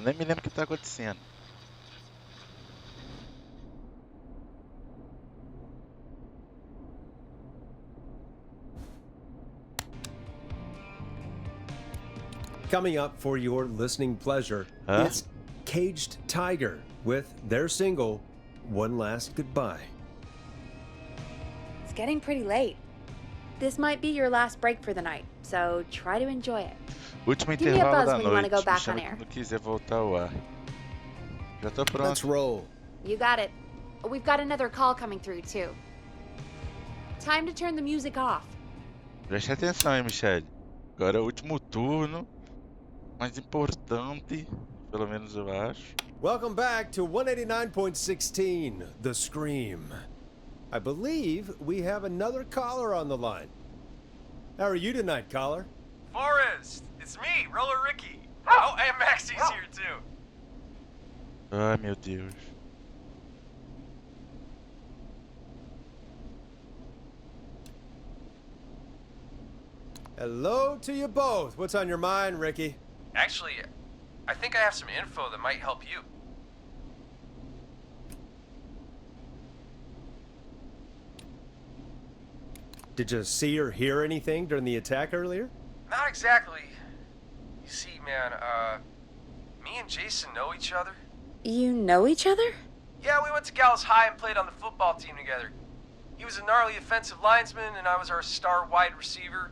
Eu nem me lembro o que tá acontecendo. Coming up for your listening pleasure, Huh? it's Caged Tiger with their single, One Last Goodbye. It's getting pretty late. This might be your last break for the night, so try to enjoy it. Último Give me a intervalo buzz da when you want to noite. go Me back chama on air. quando quiser voltar ao ar. Já tô Let's pronto. roll. You got it. We've got another call coming through, too. Time to turn the music off. Preste atenção, hein, Michele. Agora é o último turno. Mais importante. Pelo menos eu acho. Welcome back to 189.16, The Scream. I believe we have another caller on the line. How are you tonight, caller? Forrest, it's me, Roller Ricky. Oh, and Maxie's here too. Ai, meu Deus. Hello to you both. What's on your mind, Ricky? Actually, I think I have some info that might help you. Did you see or hear anything during the attack earlier? Not exactly. You see, man, me and Jason know each other. You know each other? Yeah, we went to Gallows High and played on the football team together. He was a gnarly offensive linesman, and I was our star wide receiver.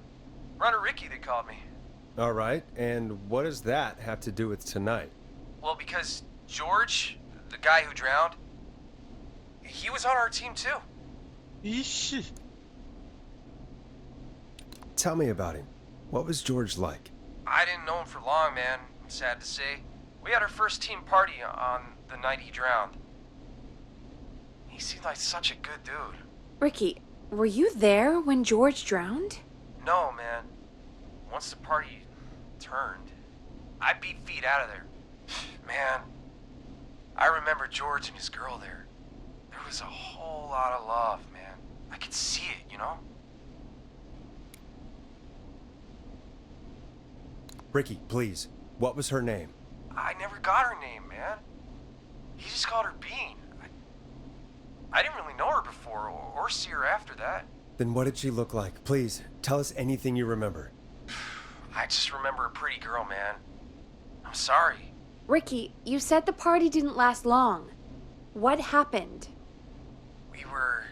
Runner Ricky, they called me. All right, and what does that have to do with tonight? Well, because George, the guy who drowned, he was on our team too. Ixi. Tell me about him. What was George like? I didn't know him for long, man. Sad to say. We had our first team party on the night he drowned. He seemed like such a good dude. Ricky, were you there when George drowned? No, man. Once the party turned, I beat feet out of there. Man, I remember George and his girl there. There was a whole lot of love, man. I could see it, you know? Ricky, please. What was her name? I never got her name, man. He just called her Bean. I didn't really know her before or see her after that. Then what did she look like? Please, tell us anything you remember. I just remember a pretty girl, man. I'm sorry. Ricky, you said the party didn't last long. What happened? We were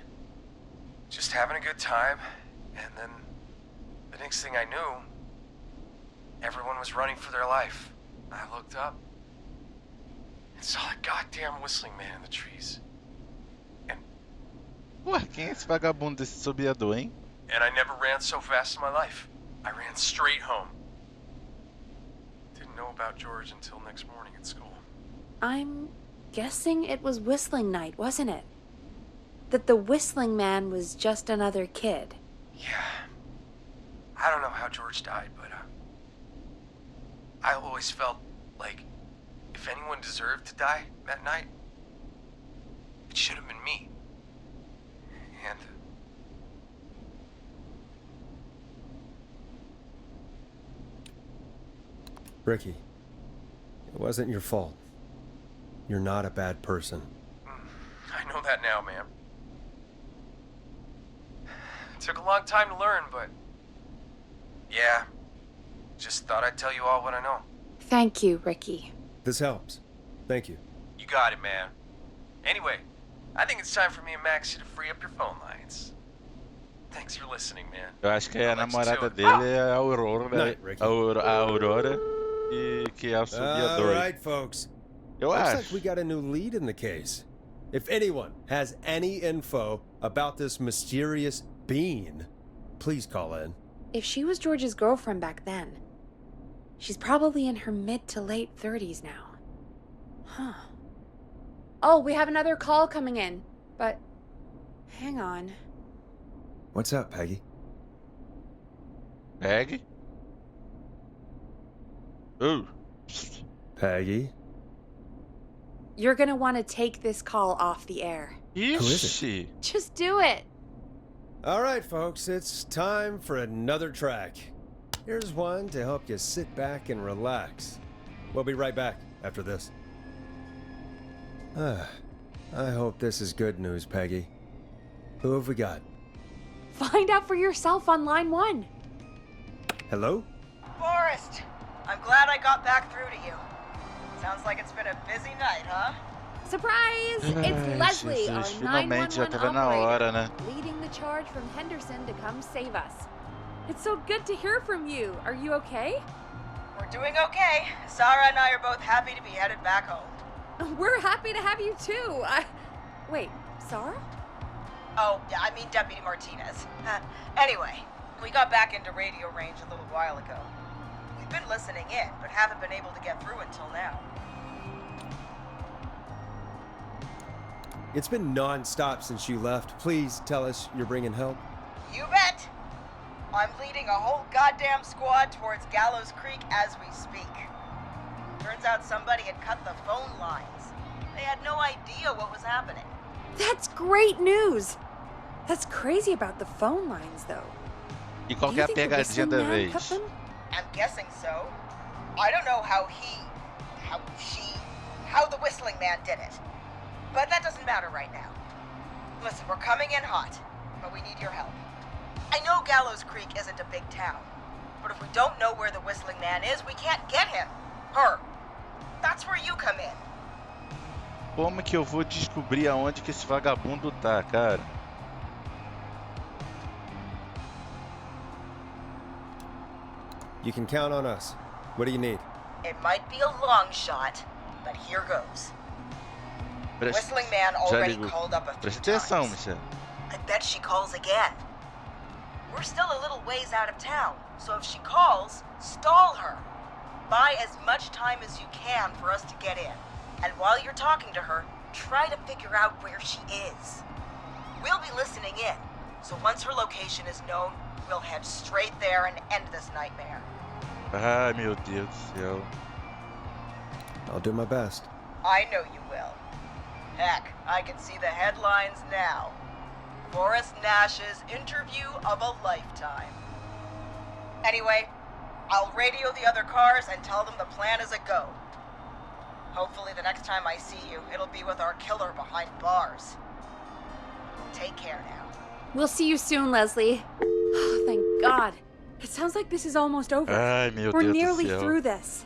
just having a good time, and then the next thing I knew, everyone was running for their life. I looked up and saw a goddamn whistling man in the trees. Ué, quem é esse vagabundo desse sobiador, hein? And I never ran so fast in my life. I ran straight home. Didn't know about George until next morning at school. I'm guessing it was whistling night, wasn't it? That the whistling man was just another kid. Yeah. I don't know how George died, but I always felt like if anyone deserved to die that night, it should have been me. And Ricky, it wasn't your fault. You're not a bad person. I know that now, man. It took a long time to learn, but yeah, just thought I'd tell you all what I know. Thank you, Ricky. This helps. Thank you. You got it, man. Anyway, I think it's time for me and Maxie to free up your phone lines. Thanks for listening, man. Eu acho que a I'll let you namorada do it. dele é a Aurora, Night, Ricky. a Aurora que é o All sobiador. right, folks. Eu Looks acho. like we got a new lead in the case. If anyone has any info about this mysterious being, please call in. If she was George's girlfriend back then, she's probably in her mid to late 30s now. Huh. Oh, we have another call coming in, but hang on. What's up, Peggy? Peg? Ooh. Peggy? You're gonna want to take this call off the air. is Ixi. Just do it. All right, folks, it's time for another track. Here's one to help you sit back and relax. We'll be right back after this. I hope this is good news, Peggy. Who have we got? Find out for yourself on line 1. Hello? Forrest, I'm glad I got back through to you. Sounds like it's been a busy night, huh? Surprise! Ai, It's Leslie, Jesus, our finalmente já 911 tava na hora, né? operator, leading the charge from Henderson to come save us. It's so good to hear from you. Are you okay? We're doing okay. Sarah and I are both happy to be headed back home. We're happy to have you too. Wait, Sarah? Oh, yeah, I mean Deputy Martinez. Anyway, we got back into radio range a little while ago. We've been listening in, but haven't been able to get through until now. It's been non-stop since you left. Please tell us you're bringing help. You bet! I'm leading a whole goddamn squad towards Gallows Creek as we speak. Turns out somebody had cut the phone lines. They had no idea what was happening. That's great news. That's crazy about the phone lines, though. E Do qual que you é a think the pegadinha Whistling da Man cut vez? them? I'm guessing so. I don't know how the Whistling Man did it. But that doesn't matter right now. Listen, we're coming in hot, but we need your help. I know Gallows Creek isn't a big town, but if we don't know where the Whistling Man is, we can't get him. Her. That's where you come in. Como que eu vou descobrir aonde que esse vagabundo tá, cara? You can count on us. What do you need? It might be a long shot, but here goes. Presta, Whistling Man já already ligou. called up a few Presta atenção, times. Michel. I bet she calls again. We're still a little ways out of town, so if she calls, stall her. Buy as much time as you can for us to get in. And while you're talking to her, try to figure out where she is. We'll be listening in, so once her location is known, we'll head straight there and end this nightmare. Ai, meu Deus do céu. I'll do my best. I know you will. Heck, I can see the headlines now. Forrest Nash's interview of a lifetime. Anyway, I'll radio the other cars and tell them the plan is a go. Hopefully the next time I see you, it'll be with our killer behind bars. Take care now. We'll see you soon, Leslie. Oh, thank God. It sounds like this is almost over. Ai, meu We're Deus do nearly céu. through this.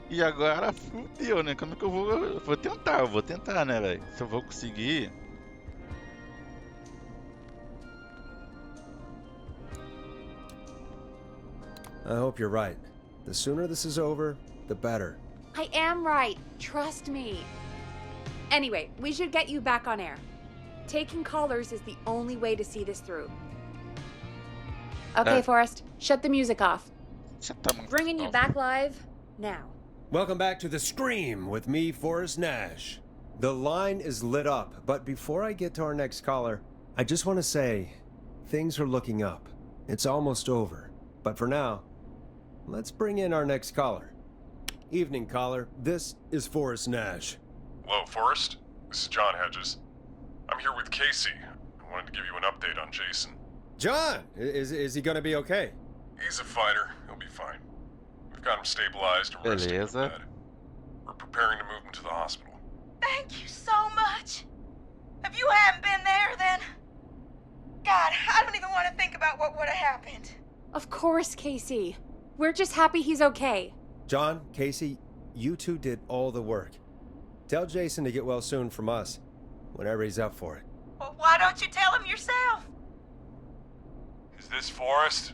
E agora fudeu, né? Como é que eu vou... Eu vou tentar, né, velho? Se eu vou conseguir... I hope you're right. The sooner this is over, the better. I am right. Trust me. Anyway, we should get you back on air. Taking callers is the only way to see this through. Okay, Forrest, shut the music off. Bringing you back live now. Welcome back to The Scream with me, Forrest Nash. The line is lit up, but before I get to our next caller, I just want to say things are looking up. It's almost over. But for now, let's bring in our next caller. Evening, caller. This is Forrest Nash. Hello, Forrest. This is John Hedges. I'm here with Casey. I wanted to give you an update on Jason. John, is he gonna be okay? He's a fighter. He'll be fine. We've got him stabilized and resting in Beleza. bed. We're preparing to move him to the hospital. Thank you so much. If you hadn't been there, then... God, I don't even want to think about what would have happened. Of course, Casey. We're just happy he's okay. John, Casey, you two did all the work. Tell Jason to get well soon from us, whenever he's up for it. Well, why don't you tell him yourself? Is this Forrest?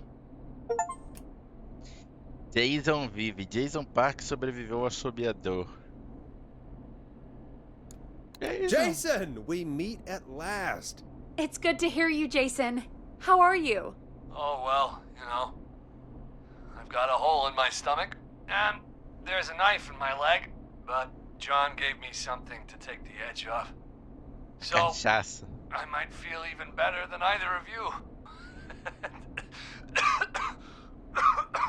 Jason vive. Jason Park sobreviveu ao assobiador. Jason, we meet at last. It's good to hear you, Jason. How are you? Oh, well, I've got a hole in my stomach, and there's a knife in my leg, but John gave me something to take the edge off. So, Cachaça. I might feel even better than either of you.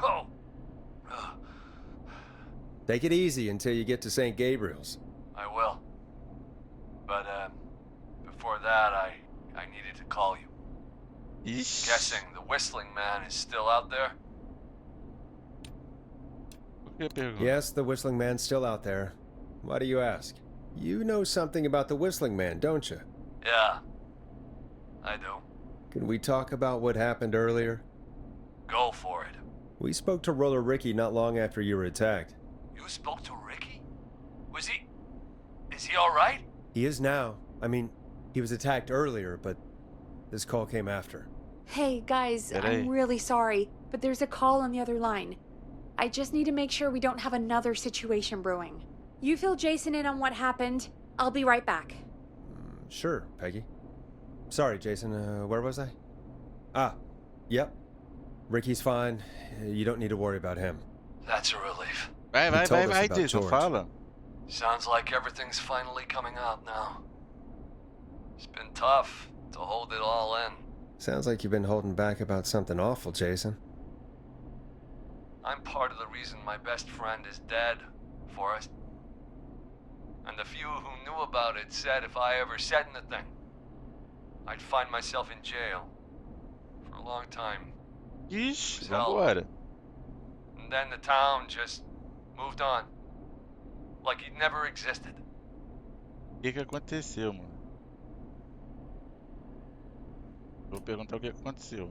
Oh. Take it easy until you get to St. Gabriel's. I will. But, before that, I needed to call you. Ixi. Guessing the Whistling Man is still out there? O Que pergunta? Yes, the Whistling Man's still out there. Why do you ask? You know something about the Whistling Man, don't you? Yeah, I do. Can we talk about what happened earlier? Go for it. We spoke to Roller Ricky not long after you were attacked. You spoke to Ricky? Is he alright? He is now. I mean, he was attacked earlier, but this call came after. Hey, guys, Peraí. I'm really sorry, but there's a call on the other line. I just need to make sure we don't have another situation brewing. You fill Jason in on what happened. I'll be right back. Sure, Peggy. Sorry, Jason, where was I? Ah, yep. Ricky's fine. You don't need to worry about him. That's a relief. Vai, He vai, told vai, us vai, about Jason, George. fala. Sounds like everything's finally coming out now. It's been tough to hold it all in. Sounds like you've been holding back about something awful, Jason. I'm part of the reason my best friend is dead, Forrest. And the few who knew about it said if I ever said anything, I'd find myself in jail. For a long time. Ixi, So- vambora. And then the town just moved on. Like he'd never existed. O que que aconteceu, mano? Vou perguntar o que aconteceu.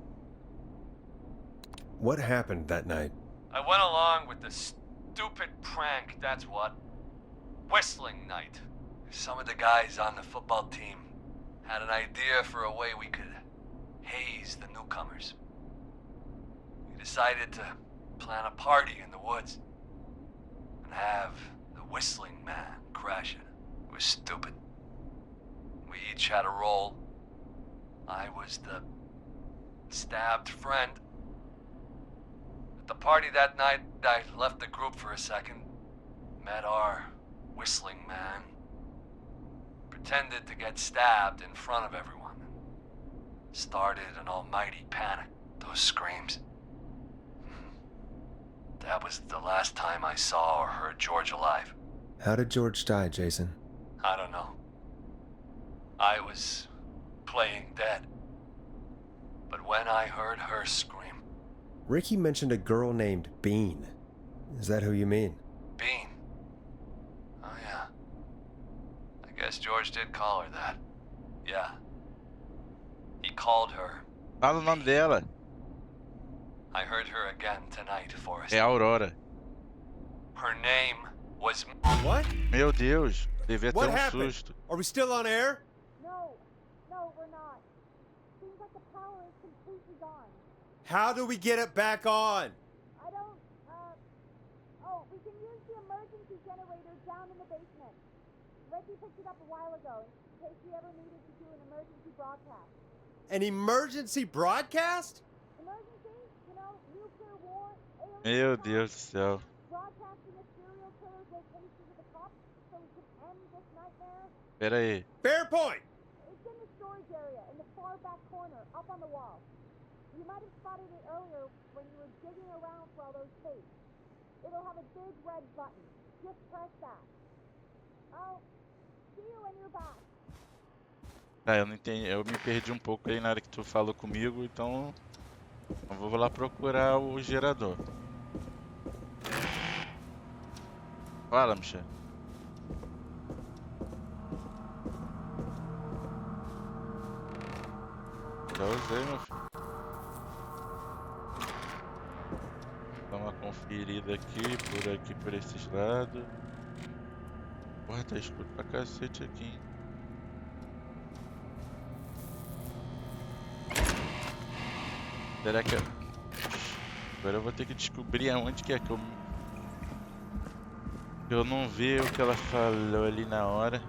What happened that night? I went along with the stupid prank, that's what. Whistling night. Some of the guys on the football team had an idea for a way we could haze the newcomers. We decided to plan a party in the woods and have the Whistling Man crash it. It was stupid. We each had a role. I was the stabbed friend. At the party that night, I left the group for a second, met our Whistling Man, pretended to get stabbed in front of everyone, started an almighty panic. Those screams. That was the last time I saw or heard George alive. How did George die, Jason? I don't know. I was playing dead. But when I heard her scream, Ricky mentioned a girl named Bean. Is that who you mean? Bean. Oh, yeah. I guess George did call her that. Yeah. He called her. Fala o nome dela. I heard her again tonight, Forrest. É Aurora. Her name was... What? Meu Deus, devia ter What um happened? susto. Are we still on air? No, we're not. Seems like the power is completely gone. How do we get it back on? I don't, we can use the emergency generator down in the basement. Reggie picked it up a while ago in case we ever needed to do an emergency broadcast. An emergency broadcast? Emergency? You know, nuclear war, alien Meu attack, Deus do céu. broadcasting a serial killer's location to the cops so we can end this nightmare. Pera aí. Fair point. It's in the storage area in the far back corner, up on the wall. You might have spotted it earlier when you were digging around for all those tapes. It'll have a big red button. Just press that. I'll see you when you're back. Tá, eu não entendi. Eu me perdi um pouco aí na hora que tu falou comigo, então eu vou lá procurar o gerador. Fala, Michel. Já usei, meu filho. Dá uma conferida aqui, por esses lados. Porra, tá escuro pra cacete aqui, hein? Será que... Agora eu vou ter que descobrir aonde que é que eu não vi o que ela falou ali na hora.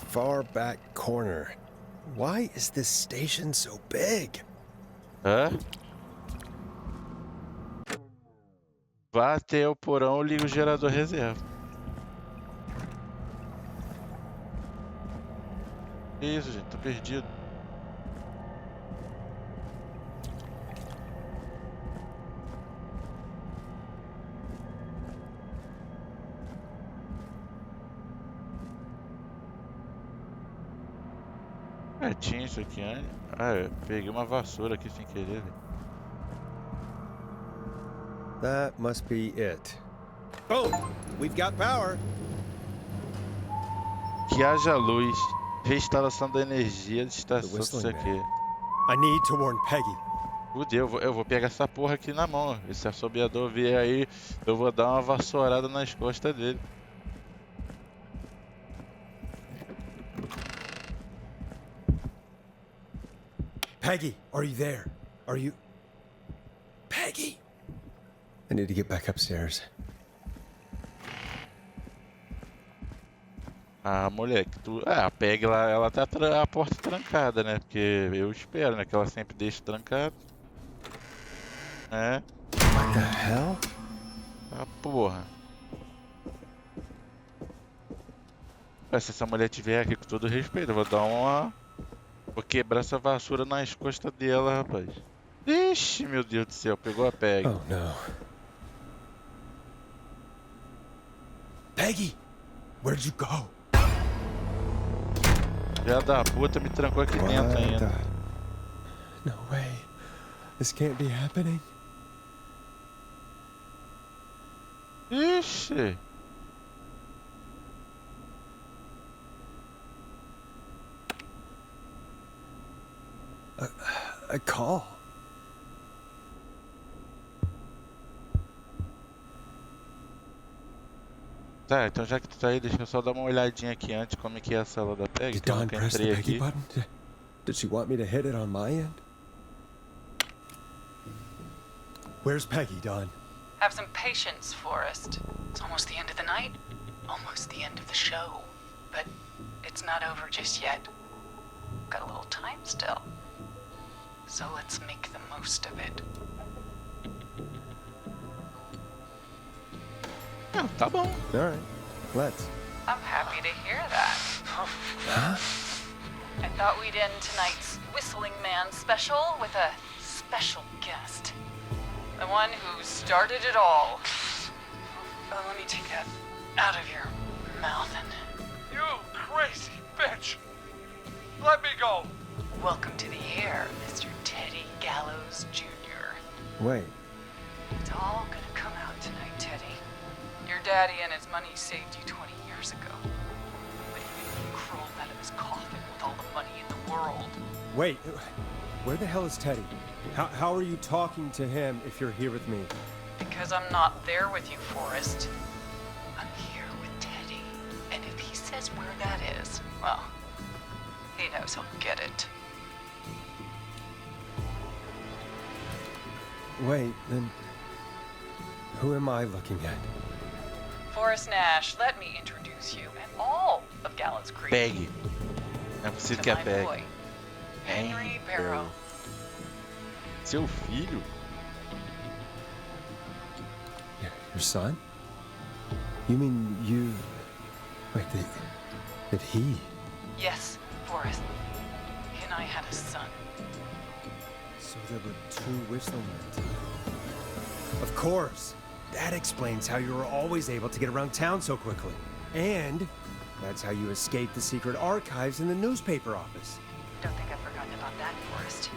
Far back corner. Why is this station so big? Hã? Vá até o porão e liga o gerador reserva. Que isso, gente? Tô perdido. Tinha isso aqui antes. Ah, eu peguei uma vassoura aqui sem querer, velho. That must be it. Boom! We've got power. Que haja luz. Reinstalação da energia de The estação, isso whistling aqui. man. I need to warn Peggy. Fudeu, eu vou pegar essa porra aqui na mão. Esse assobiador vier aí, eu vou dar uma vassourada nas costas dele. Peggy, are you there? Are you... Peggy! I need to get back upstairs. Ah, moleque, tu. Ah, a Peg lá, ela tá a porta trancada, né? Porque eu espero, né? Que ela sempre deixa trancada. É. What the hell? Ah, porra. Ah, se essa mulher tiver aqui, com todo respeito, eu vou dar uma. Vou quebrar essa vassoura nas costas dela, rapaz. Ixi, meu Deus do céu, pegou a Peg. Oh, no. Peggy! Where'd you go? Já da puta me trancou aqui dentro ainda. No way. This can't be happening. Ixi. A call. Tá, então já que tu tá aí, deixa eu só dar uma olhadinha aqui antes como é que é a sala da Peg. Did Que eu Dawn nunca press the entrei Peggy aqui. button? Did she want me to hit it on my end? Where's Peggy, Dawn? Have some patience, Forrest. It's almost the end of the night, almost the end of the show. But it's not over just yet. Got a little time still. So let's make the most of it. Ah, tá bom. All right, let's. I'm happy to hear that. Huh? I thought we'd end tonight's Whistling Man special with a special guest. The one who started it all. Let me take that out of your mouth and... You crazy bitch! Let me go! Welcome to the air, Mr. Teddy Gallows Jr. Wait. It's all gonna come out tonight, Teddy. Your daddy and his money saved you 20 years ago. But even if you crawled out of his coffin with all the money in the world. Wait. Where the hell is Teddy? How are you talking to him if you're here with me? Because I'm not there with you, Forrest. I'm here with Teddy. And if he says where that is, well, he knows he'll get it. Wait, then... Who am I looking at? Forrest Nash, let me introduce you and all of Gallows Creek Peg. Não preciso to que a my Peg. boy, Henry Barrow. Seu filho? Your son? You mean you... Wait, did he... Yes, Forrest. He and I had a son. So there were two whistling men. Of course. That explains how you were always able to get around town so quickly. And that's how you escaped the secret archives in the newspaper office. Don't think I've forgotten about that, Forrest.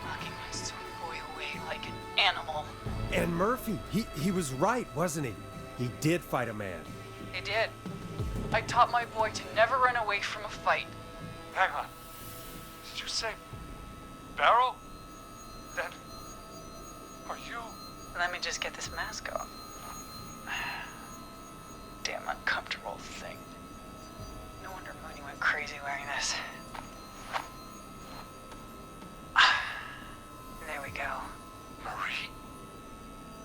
Locking my sweet boy away like an animal. And Murphy, he was right, wasn't he? He did fight a man. He did. I taught my boy to never run away from a fight. Hang on. Did you say Barrow? Then are you? Let me just get this mask off. Damn uncomfortable thing. No wonder Mooney went crazy wearing this. There we go.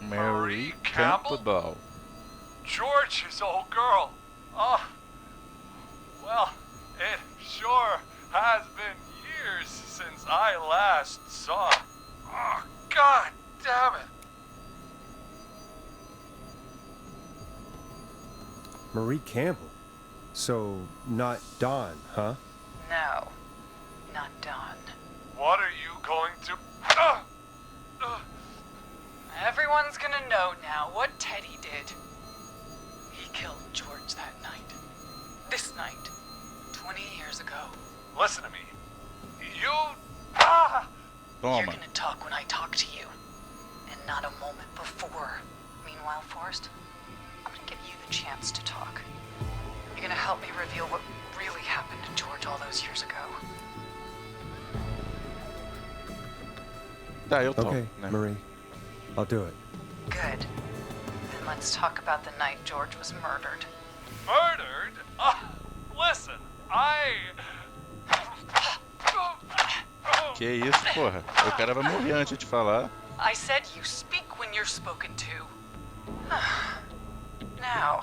Mary Campbell? Campbell. George's old girl. Oh, well, it sure has been years since I last saw. Oh, God damn it. Marie Campbell. So, not Dawn, huh? No, not Dawn. What are you going to... Everyone's gonna know now what Teddy did. He killed George that night. This night. 20 years ago. Listen to me. You... You're Toma. gonna talk when I talk to you. and not a moment before. Meanwhile, Forrest, I'm gonna give you the chance to talk. You're gonna help me reveal what really happened to George all those years ago. Tá, eu topo, Okay, né? Marie. I'll do it. Good. Then let's talk about the night George was murdered. Murdered? Listen, Que isso, porra? O cara vai morrer antes de falar. I said you speak when you're spoken to. Now,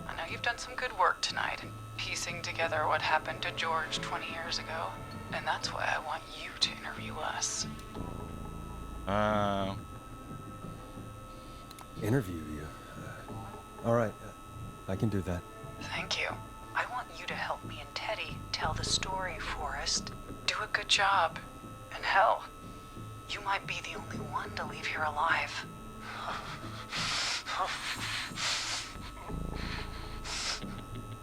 I know you've done some good work tonight in piecing together what happened to George 20 years ago, and that's why I want you to interview us. Interview you. All right, I can do that. Thank you. I want you to help me and Teddy tell the story, Forrest. Do a good job. And hell, you might be the only one to leave here alive.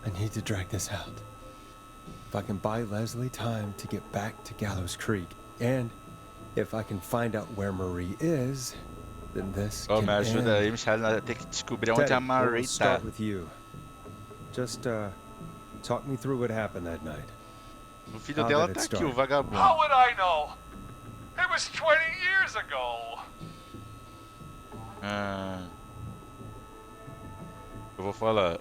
I need to drag this out. If I can buy Leslie time to get back to Gallows Creek, and if I can find out where Marie is, then this Ó, can me ajuda aí, end. Michelle, a ter que descobrir onde Teddy, a Marie we'll tá. start with you. Just talk me through what happened that night. O filho How dela did tá it aqui, o start? vagabundo. how would I know? It was 20 years ago. Eu vou falar.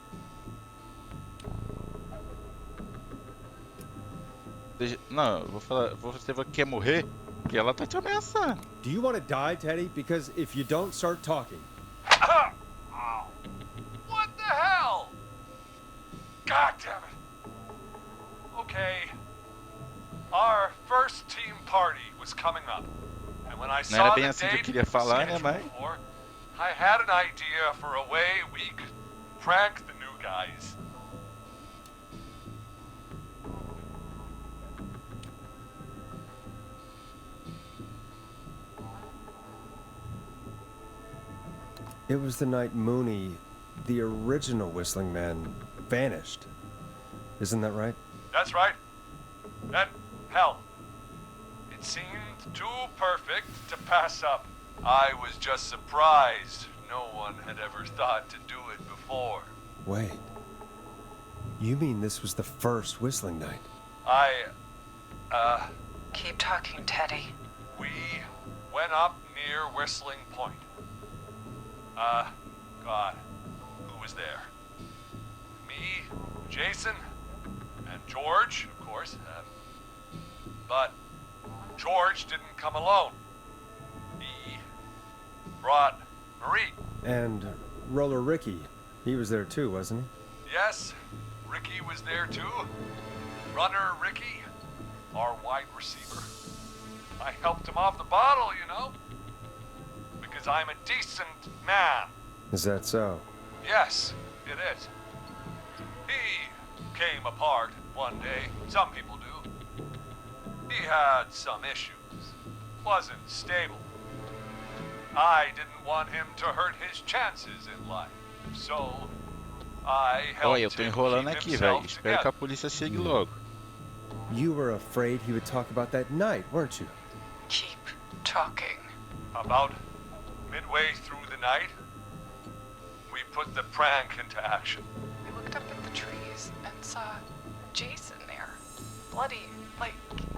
Não, eu vou falar. Você quer morrer? Porque ela tá te ameaçando. Do you want to die, Teddy? Because if you don't start talking, Ow. What the hell? God damn it. Okay. Our first team party was coming up. And when I Não era saw bem the assim que eu date queria falar, né, scheduled mas... for, I had an idea for a way we could prank the new guys. it was the night Mooney, the original Whistling Man, vanished. Isn't that right? That's right. And hell, it seemed too perfect to pass up. I was just surprised no one had ever thought to do it before. Wait. You mean this was the first Whistling Night? Keep talking, Teddy. We went up near Whistling Point. God, who was there? Me, Jason, and George, of course. But George didn't come alone. He brought Marie. And Roller Ricky, he was there too, wasn't he? Yes, Ricky was there too. Runner Ricky, our wide receiver. I helped him off the bottle, you know. Because I'm a decent man. Is that so? Yes, it is. He came apart one day. Some people do. He had some issues. Wasn't stable. I didn't want him to hurt his chances in life. So, I helped Olha, eu tô him enrolando keep aqui, himself velho. Espero que a together. polícia chegue logo. You were afraid he would talk about that night, weren't you? Keep talking. About midway through the night, we put the prank into action. We looked up at the trees and saw Jason there. Bloody, like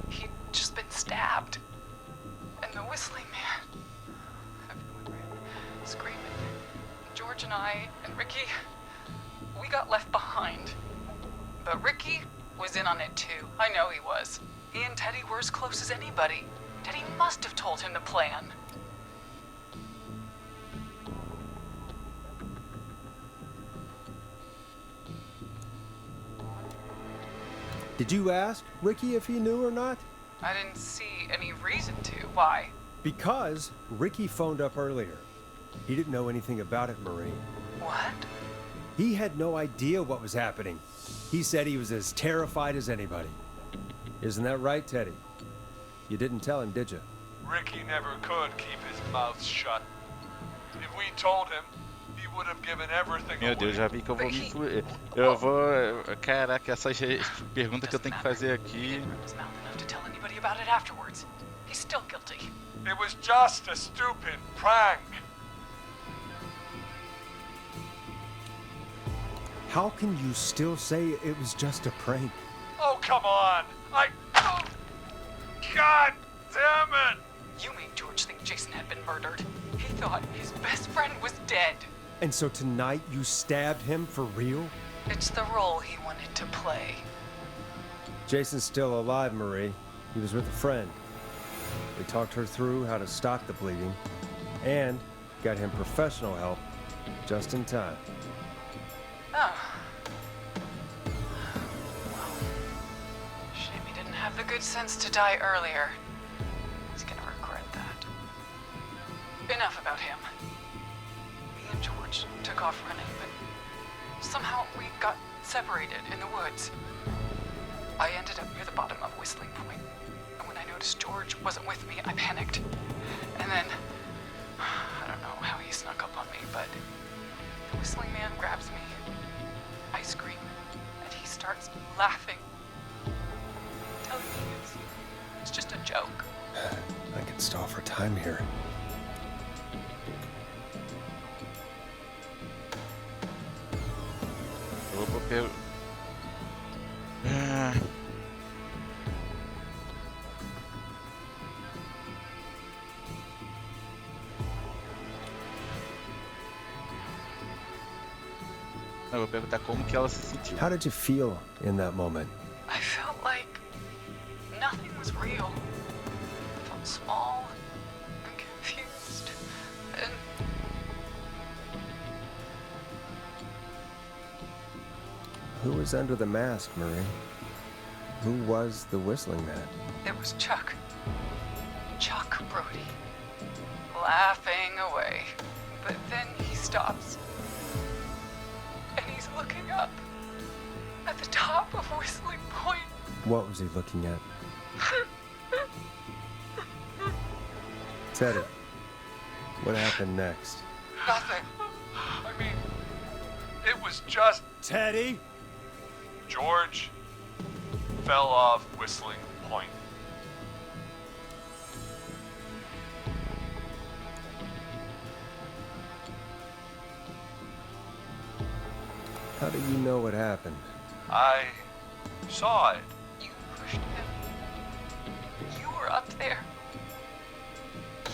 he'd just been stabbed. And the Whistling Man. Everyone ran, screaming. George and I and Ricky, we got left behind. But Ricky was in on it too. I know he was. He and Teddy were as close as anybody. Teddy must have told him the plan. Did you ask Ricky if he knew or not? I didn't see any reason to. Why? Because Ricky phoned up earlier. He didn't know anything about it, Marie. What? He had no idea what was happening. He said he was as terrified as anybody. Isn't that right, Teddy? You didn't tell him, did you? Ricky never could keep his mouth shut. If we told him, he would have given everything Meu away. Deus, já vi que eu vou me fuder. Eu vou. Caraca, essas perguntas que eu tenho que fazer aqui. He didn't run his mouth enough to tell anybody about it afterwards. He's still guilty. It was just a stupid prank. How can you still say it was just a prank? Oh, come on. Oh, God damn it. You made George think Jason had been murdered. He thought his best friend was dead. And so tonight you stabbed him for real? It's the role he wanted to play. Jason's still alive, Marie. He was with a friend. We talked her through how to stop the bleeding and got him professional help just in time. Oh. Well, shame he didn't have the good sense to die earlier. He's gonna regret that. Enough about him. Me and George took off running, but somehow we got separated in the woods. I ended up near the bottom of Whistling Point, and when I noticed George wasn't with me, I panicked. And then, I don't know how he snuck up on me, but the Whistling Man grabs me. I scream, and he starts laughing, telling me it's just a joke. I can stall for time here. Eu vou pegar. Eu vou perguntar como que ela se sentiu. How did you feel in that moment? I felt like nothing was real. I felt small and confused and Who was under the mask, Marie? Who was the Whistling Man? it was Chuck. Chuck Brody. Laughing away. But then he stops. And he's looking up at the top of Whistling Point. What was he looking at? Teddy, what happened next? Nothing. I mean, it was just Teddy? George fell off Whistling Point. How do you know what happened? I saw it. You pushed him. You were up there.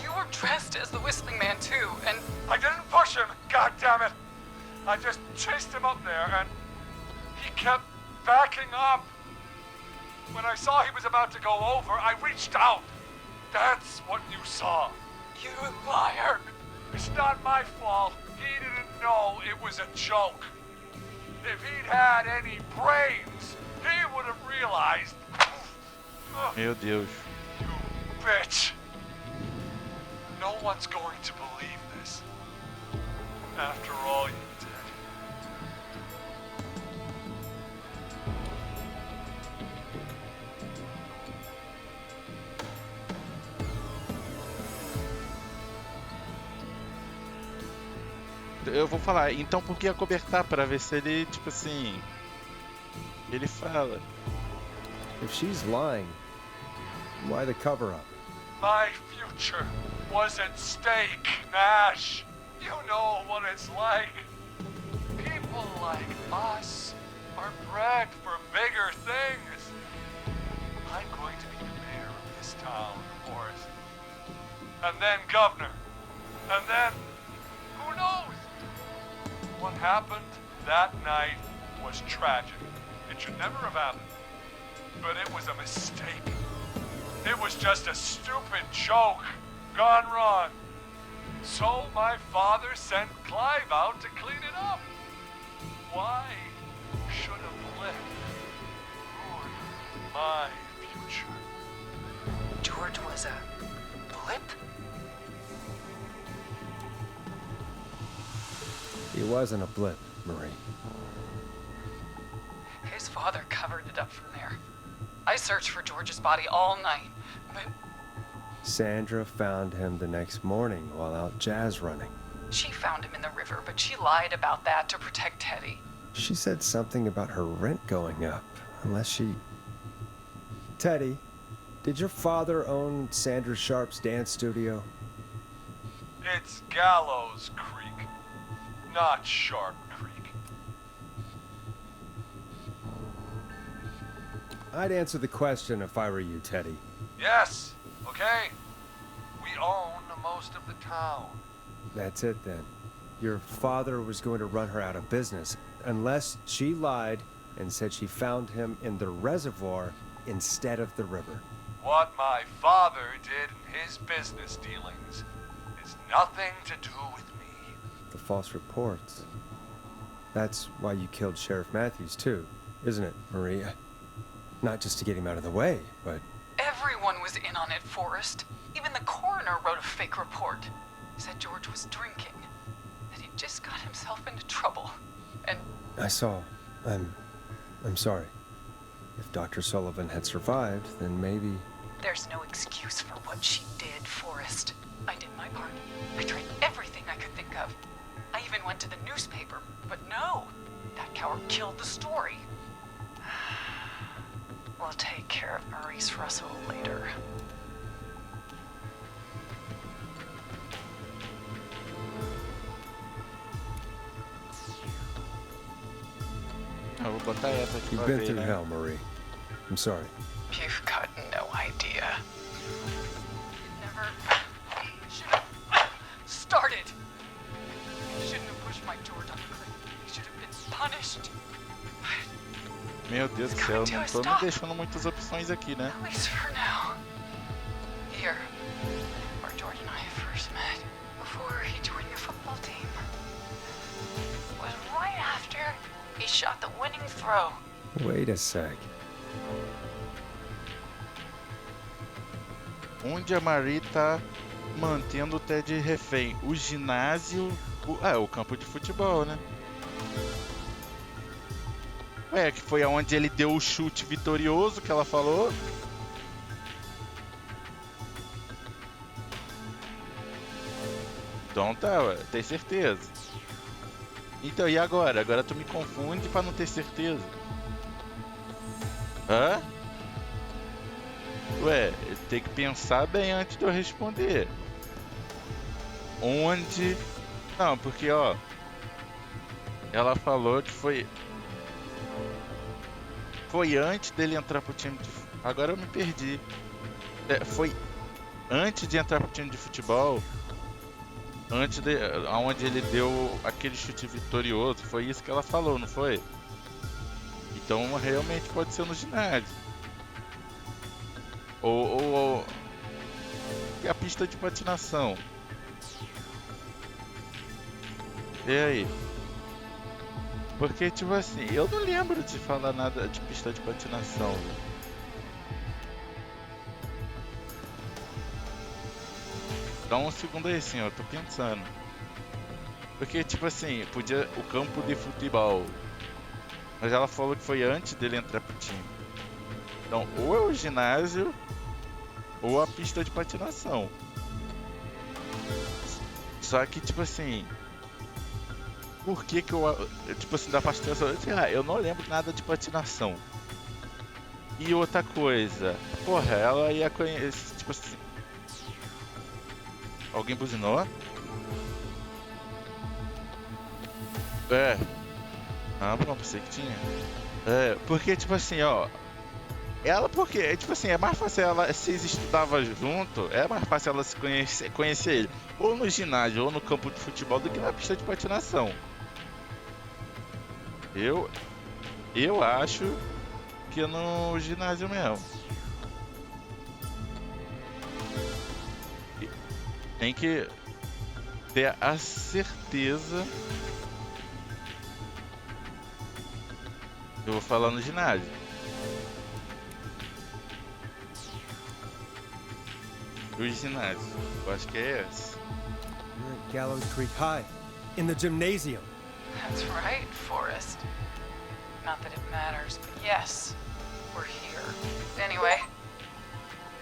You were dressed as the Whistling Man too, and I didn't push him, God damn it! I just chased him up there and he kept backing up. When I saw he was about to go over, I reached out. That's what you saw. you liar. It's not my fault. He didn't know it was a joke. If he'd had any brains, he would have realized. Ugh, Meu Deus. you bitch. No one's going to believe this. After all you did. Eu vou falar, então por que acobertar? Pra ver se ele, tipo assim. Ele fala. If she's lying, why the cover up? My future was at stake, Nash. You know what it's like. People like us are bred for bigger things. I'm going to be the mayor of this town, Forrest. And then governor. And then, who knows? What happened that night was tragic. It should never have happened. But it was a mistake. It was just a stupid joke gone wrong. So my father sent Clive out to clean it up. Why should a blip ruin my future? George was a blip? He wasn't a blip, Marie. His father covered it up from there. I searched for George's body all night, but Sandra found him the next morning while out jazz running. she found him in the river, but she lied about that to protect Teddy. She said something about her rent going up, unless she... Teddy, did your father own Sandra Sharp's dance studio? It's Gallows Creek, not Sharp Creek. I'd answer the question if I were you, Teddy. Yes, okay. We own most of the town. That's it then. Your father was going to run her out of business, unless she lied and said she found him in the reservoir instead of the river. What my father did in his business dealings is nothing to do with me. The false reports. That's why you killed Sheriff Matthews too, isn't it, Maria? Not just to get him out of the way, but... Everyone was in on it, Forrest. Even the coroner wrote a fake report. Said George was drinking. That he just got himself into trouble. And... I saw. I'm sorry. If Dr. Sullivan had survived, then maybe... There's no excuse for what she did, Forrest. I did my part. I tried everything I could think of. I even went to the newspaper, but no. That coward killed the story. We'll take care of Maurice Russell later. Eu vou botar essa aqui You've pra been ver, through né? hell, Marie. I'm sorry. You've got no idea. Never should have started. You shouldn't have pushed my George on the cliff. He should have been punished. Meu Deus do céu, não tô me deixando muitas opções aqui, né? At least for now. Here, where George and I first met, before he joined your football team, was right after he shot the winning throw. Wait a sec. Onde a Marie tá mantendo o Ted refém? O ginásio... o campo de futebol, né? Ué, que foi aonde ele deu o chute vitorioso que ela falou. Então tá, ué, tem certeza. Então, e agora? Agora tu me confunde pra não ter certeza. Hã? Ué, tem que pensar bem antes de eu responder. Onde... Não, porque, ó... Ela falou que foi... Foi antes dele entrar pro time de... Agora eu me perdi. Foi antes de entrar pro time de futebol. Antes de... Onde ele deu aquele chute vitorioso. Foi isso que ela falou, não foi? Então realmente pode ser no ginásio. Ou a pista de patinação. E aí? Porque, tipo assim, eu não lembro de falar nada de pista de patinação. Dá um segundo aí, assim, ó, tô pensando. Porque, tipo assim, podia o campo de futebol. Mas ela falou que foi antes dele entrar pro time. Então, ou é o ginásio, ou a pista de patinação. Só que, tipo assim... Por que que eu... Tipo assim, da patinação... Eu não lembro nada de patinação. E outra coisa... Porra, ela ia conhecer... Tipo assim... Alguém buzinou? É. Ah, bom, pensei que tinha. É, porque, tipo assim, ó... Ela, porque, tipo assim, é mais fácil ela... Se eles estudavam junto, é mais fácil ela se conhecer ele. Ou no ginásio, ou no campo de futebol, do que na pista de patinação. Eu acho que é no ginásio mesmo. Tem que ter a certeza. Eu vou falar no ginásio. O ginásio. Eu acho que é esse. You're at Gallows Creek High, in the gymnasium. That's right, Forrest. Not that it matters, but yes, we're here. Anyway,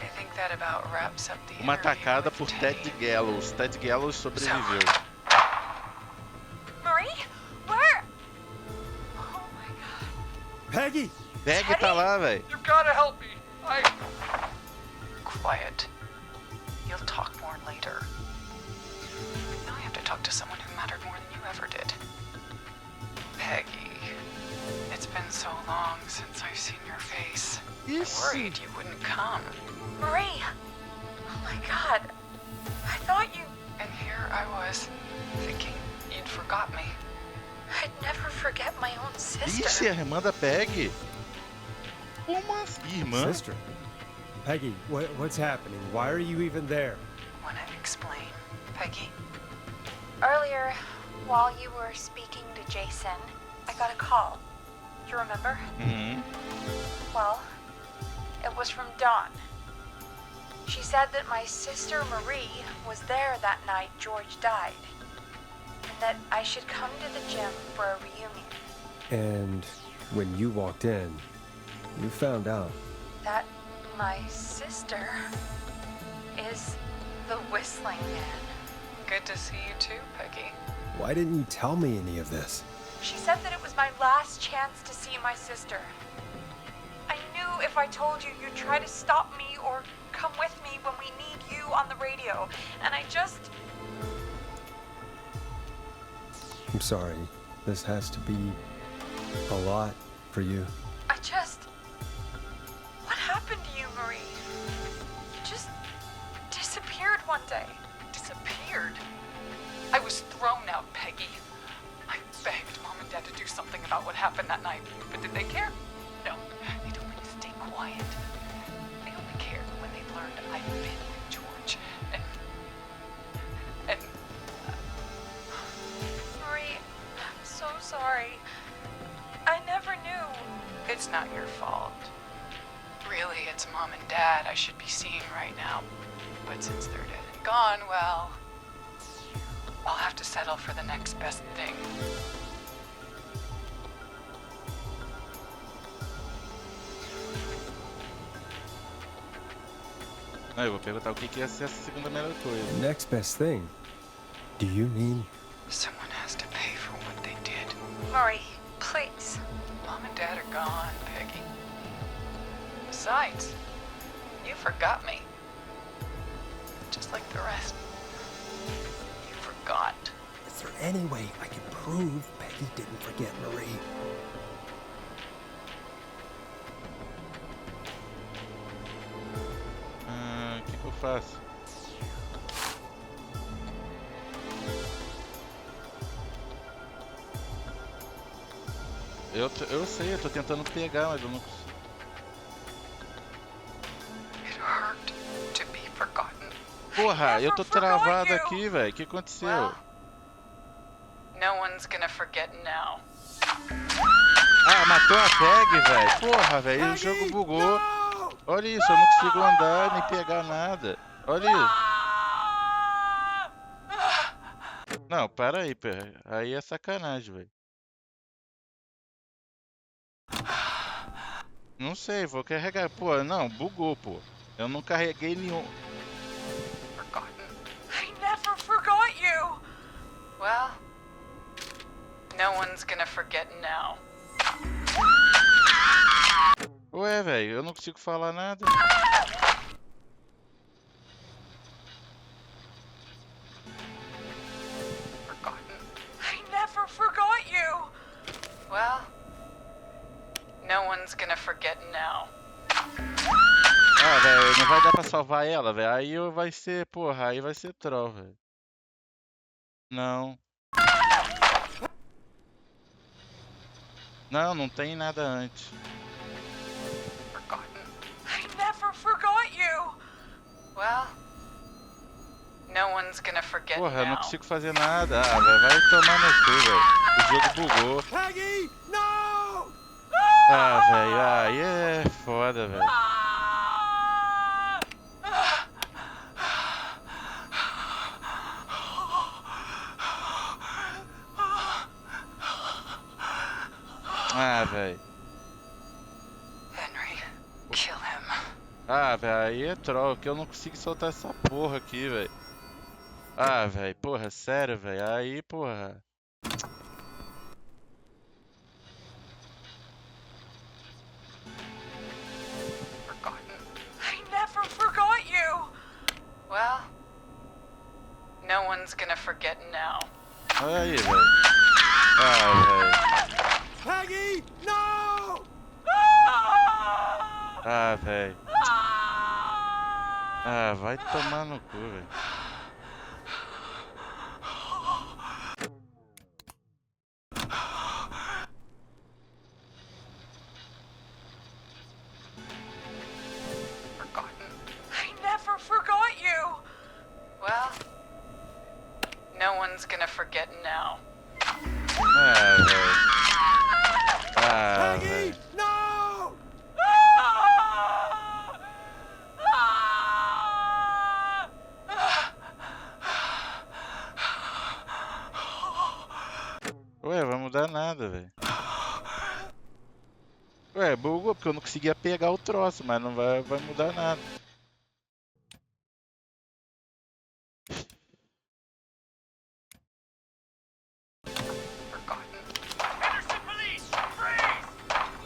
I think that about wraps up the Uma interview atacada with por Teddy. Ted Gallows. Ted Gallows sobreviveu. Marie, where? Oh my God. Peggy! Peg tá lá, velho. You've gotta help me. quiet. You'll talk more later. Now I have to talk to someone who mattered more than you ever did. Peggy. It's been so long since I've seen your face. I worried you wouldn't come. Marie! Oh my god. I thought you... And here I was, thinking you'd forgot me. I'd never forget my own sister. Ixi, a irmã da Peg. Como assim, irmã? Sister. Peggy, what's happening? Why are you even there? Wanna explain, Peggy? Earlier, while you were speaking to Jason, I got a call. You remember? Uhum. Well, it was from Dawn. She said that my sister Marie was there that night George died, and that I should come to the gym for a reunion. And when you walked in, you found out. That my sister is the Whistling Man. Good to see you too, Peggy. Why didn't you tell me any of this? She said that it was my last chance to see my sister. I knew if I told you, you'd try to stop me or come with me when we need you on the radio. And I just... I'm sorry. This has to be a lot for you. I just... What happened to you, Marie? You just disappeared one day. Disappeared. I was thrown out, Peggy. I begged Mom and Dad to do something about what happened that night, but did they care? No, they told me to stay quiet. They only cared when they learned I'd been with George, and Marie, I'm so sorry. I never knew. it's not your fault. Really, it's Mom and Dad I should be seeing right now, but since they're dead and gone, well, I'll have to settle for the next best thing. Não, eu vou perguntar o que ia ser essa segunda melhor coisa. Next best thing? Do you mean? Someone has to pay for what they did. Marie, please. Mom and Dad are gone, Peggy. Besides, you forgot me. Just like the rest. You forgot. Is there any way I can prove Peggy didn't forget Marie? O que eu faço? Eu sei, eu tô tentando pegar, mas eu não consigo. It hurt to be forgotten. Porra, eu tô forgot travado you. aqui, velho. O que aconteceu? Well, no one's gonna forget now. Ah, matou a Peg, velho. Porra, velho, o jogo bugou. Olha isso, eu não consigo andar nem pegar nada. Olha isso. Não, para aí, pera. Aí é sacanagem, velho. Não sei, vou carregar. Pô, não, bugou, pô. Eu não carreguei nenhum. Forgotten. I never forgot you. Well, no one's gonna forget now. Ué, velho, eu não consigo falar nada. Forgotten. I never forgot you. Well, no one's gonna forget now. Ah, velho, não vai dar pra salvar ela, velho. Aí vai ser, porra, aí vai ser troll, velho. Não. Não, não tem nada antes. Forgotten. I never forgot you. Well, no one's gonna forget Porra, eu não now. consigo fazer nada. Ah, velho, vai tomar no cu, velho. O jogo bugou. Peggy, no! Ah, velho, aí é foda, velho. Ah, velho. Henry, kill him. Ah, velho, aí é troll, que eu não consigo soltar essa porra aqui, velho. Ah, velho, porra, sério, velho. Aí, porra. Forgotten. I never forgot you. Well, no one's gonna forget now. Olha aí, velho. Ah, velho. Peggy, no! Ah, velho. Ah, vai tomar no cu, velho. I never forgot you! Well, no one's gonna forget now. Ah, velho. Ah, Peggy, velho. no! Ué, vai mudar nada, velho. Ué, bugou porque eu não conseguia pegar o troço, mas não vai mudar nada. Henderson police! Freeze!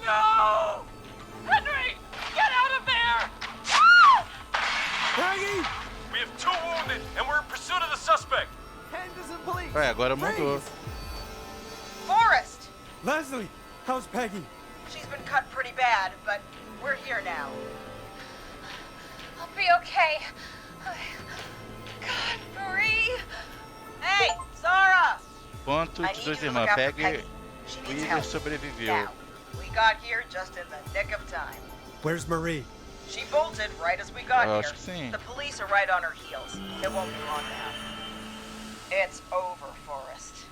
No! Henry! Get out of there! Peggy! We have 2 wounded, and we're in pursuit of the suspect. Henderson police! Ué, agora mudou. Freeze! Forrest! Leslie, how's Peggy? She's been cut pretty bad, but we're here now. I'll be okay. God, Marie. Hey, Zara! Ponto I de need dois you to irmãos. look after Pegue Peggy. She o needs Igor help. sobreviveu. Now, we got here just in the nick of time. Where's Marie? She bolted right as we got Eu here. acho que sim. The police are right on her heels. It won't be long now. It's over, Forrest.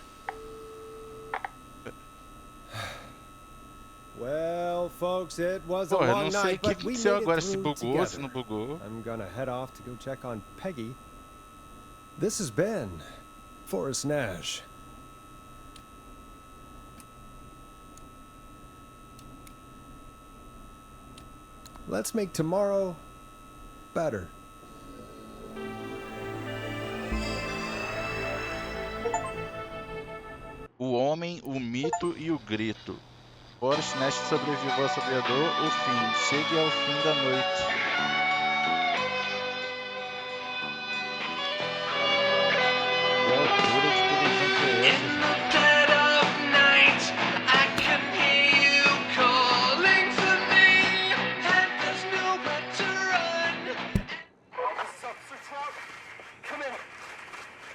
Well, folks, it was a Pô, eu long não sei o night, que but we aconteceu made it agora, se through bugou, se together. não bugou. I'm gonna head off to go check on Peggy. This has been Forrest Nash. Let's make tomorrow better. O homem, o mito e o grito. Forrest Nash sobreviveu ao sofredor, o fim. Chegue ao fim da noite. Que altura de televisão que é essa, gente? Dead of night, I can hear you calling for me, and there's nowhere to run. This is Officer Trout. Come in.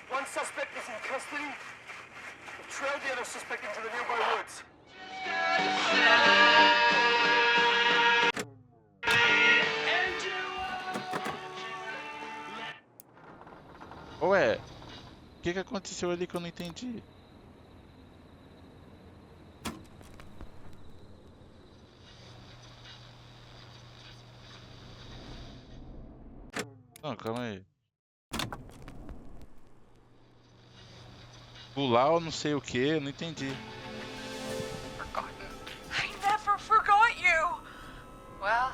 One suspect is in custody. We trailed the other suspect into the nearby woods. Ué, o que aconteceu ali que eu não entendi? Não, calma aí. Pular ou não sei o que, não entendi. I never forgot you! Well,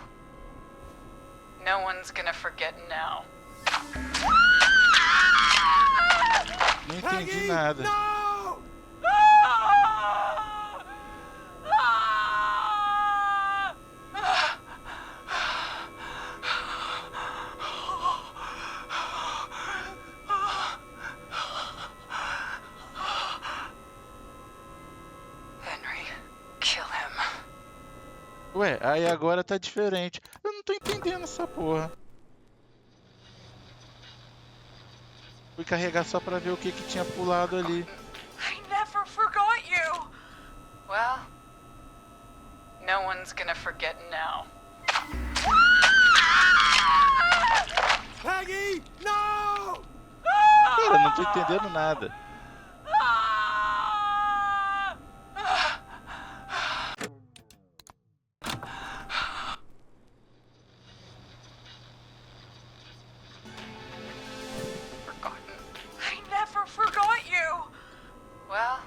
no one's gonna forget now. Não entendi nada. No! Henry, kill him. Ué, aí agora tá diferente. Eu não tô entendendo essa porra. Fui carregar só pra ver o que tinha pulado ali. I never forgot you! Well, no one's gonna forget now. Peggy, no! Cara, não tô entendendo nada. I never forgot you! Well,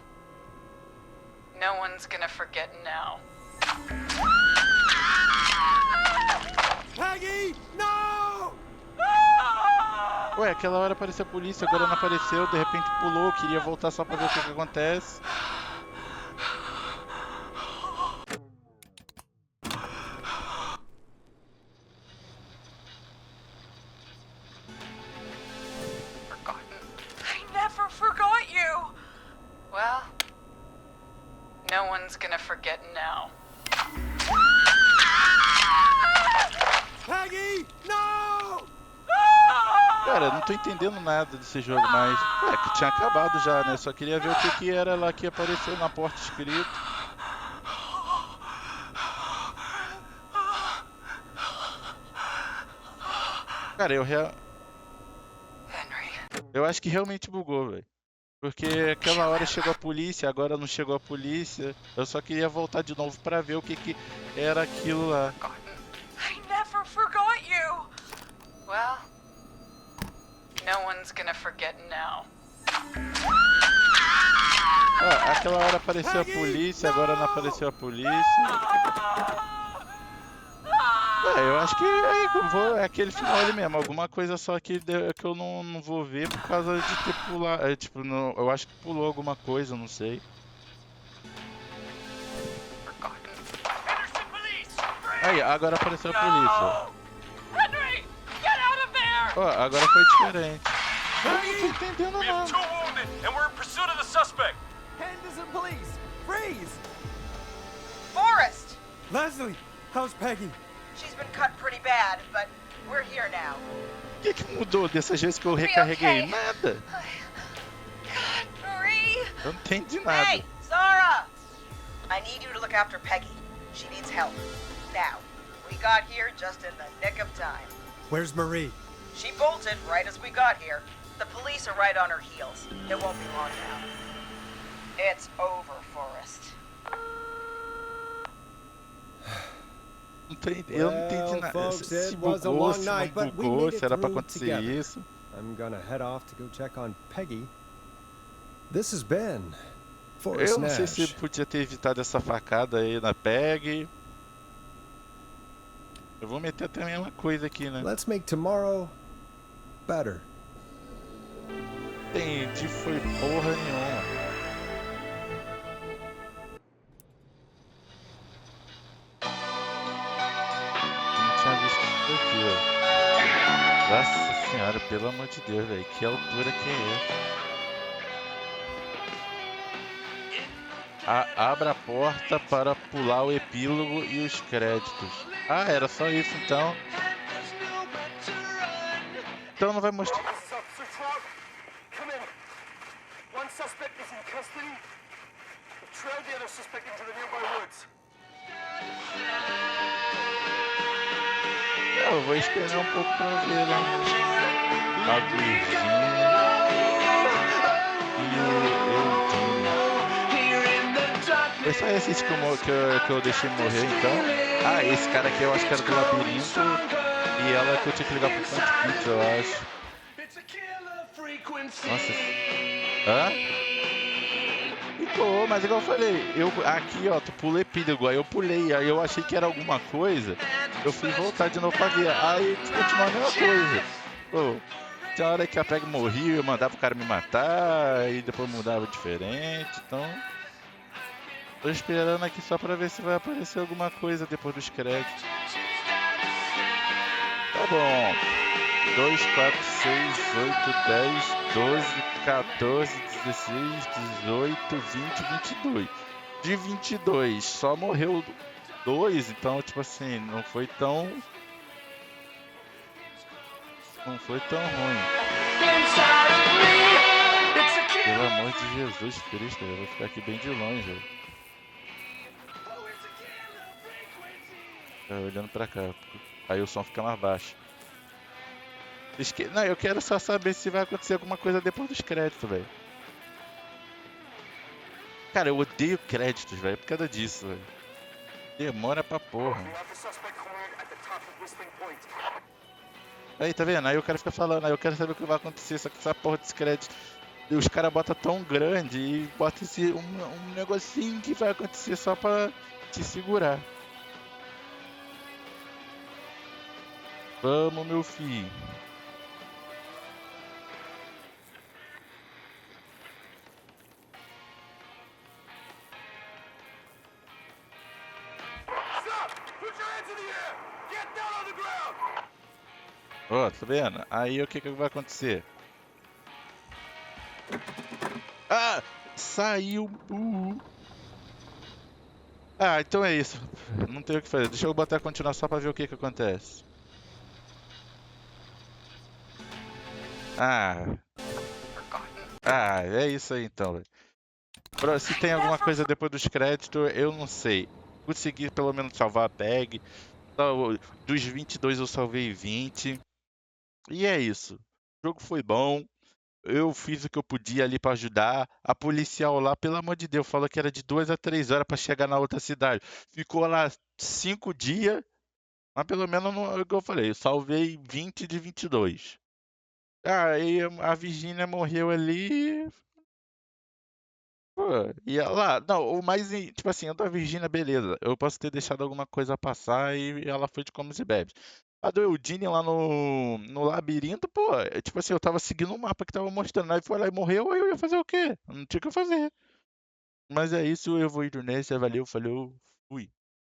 no one's gonna forget now. Peggy, no! Ué, aquela hora apareceu a polícia, agora não apareceu, de repente pulou, queria voltar só pra ver o que acontece. one's gonna forget now. Peggy! No! Cara, eu não tô entendendo nada desse jogo mais. Ué, que tinha acabado já, né? Só queria ver o que que era lá que apareceu na porta escrito. Cara, Henry. eu acho que realmente bugou, velho. Porque aquela hora chegou a polícia, agora não chegou a polícia. Eu só queria voltar de novo pra ver o que que era aquilo lá. I never forgot you! Well, no one's gonna forget now. Ó, aquela hora apareceu a polícia, agora não apareceu a polícia. Eu acho que é aquele final ali mesmo. Alguma coisa só que eu não vou ver por causa de ter pulado. Tipo, eu acho que pulou alguma coisa, não sei. Aí, agora apareceu a polícia. Henry, get out of there! Ó, agora foi diferente. Eu não tô entendendo We have nada. 2 wounded, and we're in pursuit of the suspect. Henderson police! Freeze! Forrest! Leslie, how's Peggy? She's been cut pretty bad, but we're here now. O que que mudou dessas vezes que eu recarreguei? okay? Nada. Marie! Eu não entendi nada. Hey, Zara! I need you to look after Peggy. She needs help. Now, we got here just in the nick of time. Where's Marie? She bolted right as we got here. The police are right on her heels. It won't be long now. It's over, Forrest. Eu não entendi nada. folks, Se it was a bugou, long se night, não but we bugou, made it se era pra through acontecer together. isso. I'm gonna head off to go check on Peggy. This has been Forrest Eu não sei se Nash. podia ter evitado essa facada aí na PEG. Eu vou meter até a mesma coisa aqui, né? Let's make tomorrow better. Entendi, foi porra nenhuma. Não tinha visto isso aqui, ó. Nossa senhora, pelo amor de Deus, velho. Que altura que é essa? Abra a porta para pular o epílogo e os créditos. Ah, era só isso então. Então não vai mostrar. This is Officer Trout. Come in. One suspect is in custody. We've trailed the other suspect into the nearby woods. Eu vou esperar um pouco pra ver, né? A Virgínia e o Eudinho. Foi só esses que eu deixei morrer, então. Ah, esse cara aqui eu acho que era do labirinto. E ela que eu tinha que ligar pro Parte, Pizza, eu acho. Nossa. Hã? Ficou, mas igual eu falei, aqui ó, tu pula epílogo, aí eu pulei, aí eu achei que era alguma coisa, eu fui voltar de novo pra ver, aí continuou a mesma coisa. Pô, tinha hora que a PEG morria, eu mandava o cara me matar, e depois mudava diferente, então... Tô esperando aqui só pra ver se vai aparecer alguma coisa depois dos créditos. Tá bom. 2, 4, 6, 8, 10, 12, 14, 16, 18, 20, 22. De 22, só morreu 2, então, tipo assim, não foi tão ruim. Pelo amor de Jesus Cristo, eu vou ficar aqui bem de longe. Tá olhando pra cá, aí o som fica mais baixo. Não, eu quero só saber se vai acontecer alguma coisa depois dos créditos, velho. Cara, eu odeio créditos, velho, por causa disso, velho. Demora pra porra. We have the suspect cornered at the top of Whistling Point. Aí, tá vendo? Aí o cara fica falando, aí eu quero saber o que vai acontecer, só que essa porra desse crédito, os caras botam tão grande e botam um negocinho que vai acontecer só pra te segurar. Vamos, meu filho. Stop! Put your hands in the air! Get down on the ground! Ó, tá vendo? Aí o que vai acontecer? Ah! Saiu burro. Ah, então é isso. Não tem o que fazer. Deixa eu botar continuar só pra ver o que que acontece. Ah, é isso aí então, velho. Se tem alguma coisa depois dos créditos, eu não sei. Consegui pelo menos salvar a tag. Então, dos 22 eu salvei 20. E é isso. O jogo foi bom. Eu fiz o que eu podia ali pra ajudar. A policial lá, pelo amor de Deus, falou que era de 2 a 3 horas pra chegar na outra cidade. Ficou lá 5 dias, mas pelo menos é o que eu falei. Eu salvei 20 de 22. Aí a Virgínia morreu ali. Pô, e lá, não, o mais, tipo assim, a da Virgínia, beleza. Eu posso ter deixado alguma coisa passar e ela foi de comes e bebes. A do Eudine lá no labirinto, pô, tipo assim, eu tava seguindo um mapa que tava mostrando, aí foi lá e morreu, aí eu ia fazer o quê? Não tinha o que fazer. Mas é isso, eu vou ir nesse, valeu, falou, fui.